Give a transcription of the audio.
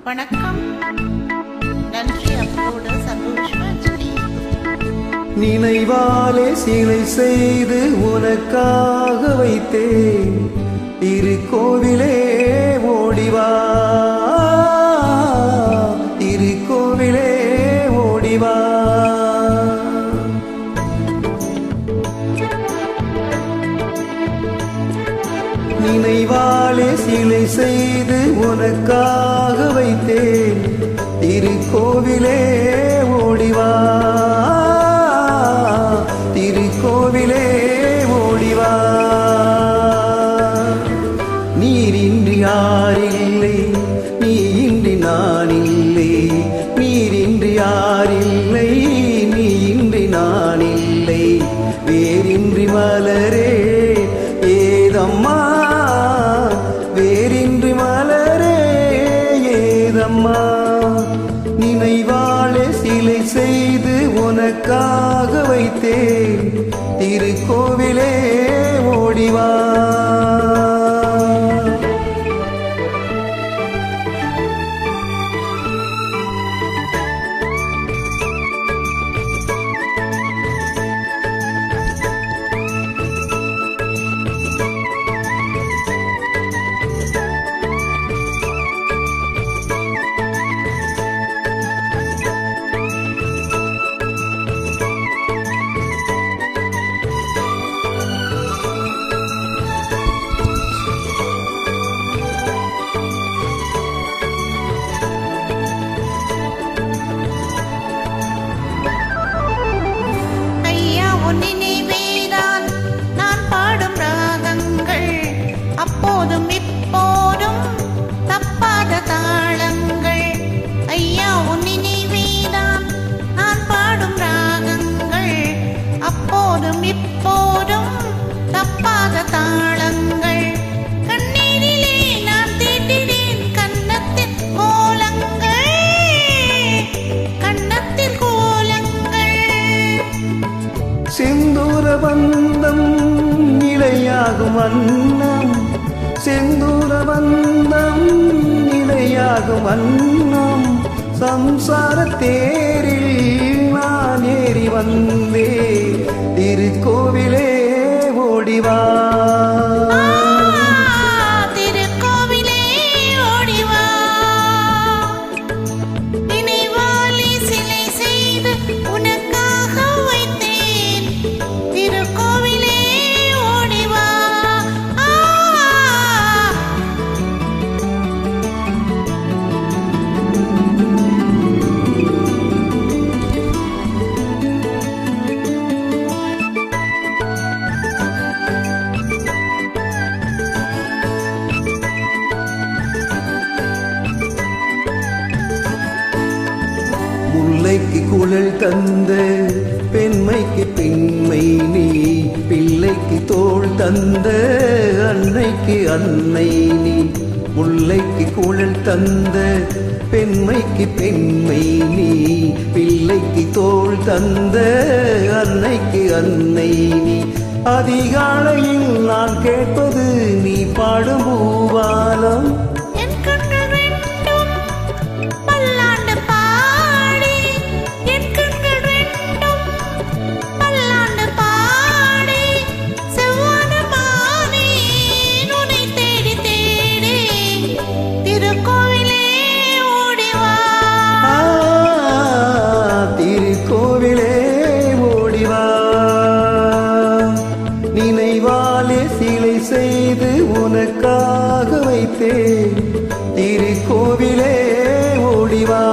வணக்கம். நன்றி. அப்போடு சந்தோஷமா நினைவாலே சிலை செய்து உனக்காக வைத்தேன். திருக்கோவிலே ஓடிவா, திருக்கோவிலே ஓடிவா. நினைவாலே சிலை செய்து உனக்காக வைத்தேன். திருக்கோவிலே ஓடிவா, திருக்கோவிலே ஓடிவா. நீரின்றி யாரில்லை, நீ இன்றி நான் இல்லை. நீரின்றி யாரில்லை, நீ இன்றி நான் இல்லை. வேரின்றி மலரே ஏதம்மா, வேரின்றி மலரே ஏதம்மா. நினைவாலே சிலை செய்து உனக்காக வைத்தேன். திருக்கோவிலே ஓடிவா. நினைவேதான் நான் பாடும் ராகங்கள், அப்போதும் இப்போதும் தப்பாத தாளங்கள். ஐயா உன் நினைவேதான் நான் பாடும் ராகங்கள், அப்போதும் இப்போதும் தப்பாத தாளங்கள். கண்ணீரிலே நான் தீட்டினேன் கன்னத்தில் கோலங்கள், கன்னத்தில் கோலங்கள். செந்தூர பந்தம் நிலையாகும் வண்ணம், செந்தூர பந்தம் நிலையாகும் வண்ணம். சம்சார தேரில் நான் ஏறி வந்தே. திருக்கோவிலே ஓடிவா, திருக்கோவிலே ஓடிவா. நினைவாலே சிலை செய்து உனக்காக வைத்தேன். திருக்கோவிலே ஓடிவா. முல்லைக்கு குழல் தந்த பெண்மைக்கு பெண்மை நீ. பிள்ளைக்கு தோள் தந்த அன்னைக்கு அன்னை நீ. முல்லைக்கு குழல் தந்த பெண்மைக்கு பெண்மை நீ. பிள்ளைக்கு தோள் தந்த அன்னைக்கு அன்னை நீ. அதிகாலையில் நான் கேட்பது நீ பாடும் பூவாலம். திருக்கோவிலே ஓடிவா. நினைவாலே சிலை செய்து உனக்காக வைத்தேன். திருக்கோவிலே ஓடிவா.